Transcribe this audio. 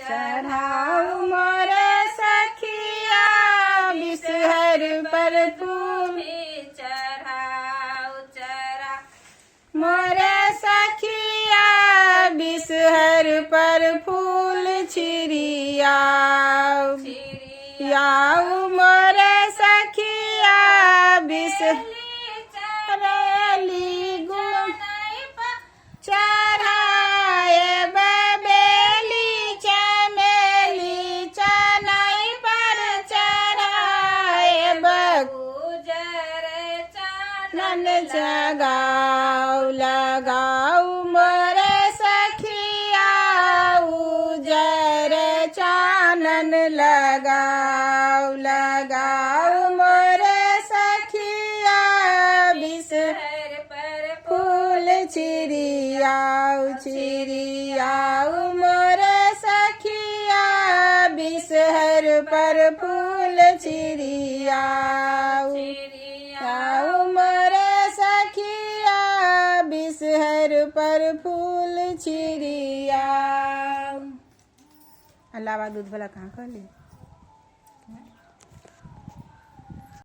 चढ़ाऊ मोर सखिया बिषहर पर फूल चढ़ाऊ चढ़ा मोर सखिया बिषहर पर फूल छिड़ियाऊ याऊ मोर सखिया बिषहरेली गुण चढ़ाए बेली चमेली चनाई पर चढ़ाए गुजर नन जगाऊ लगाऊ मोर सखिया उजर चानन लगाऊ लगाऊ मोर सखिया बिषहर पर फूल चिड़ियाऊ चिड़ियाऊ मोर सखिया बिषहर पर फूल चिड़ियाऊ याऊ मोर सखिया बिषहर पर फूल चिड़ियाऊ। अलावा दूध वाला कहाँ कर ली।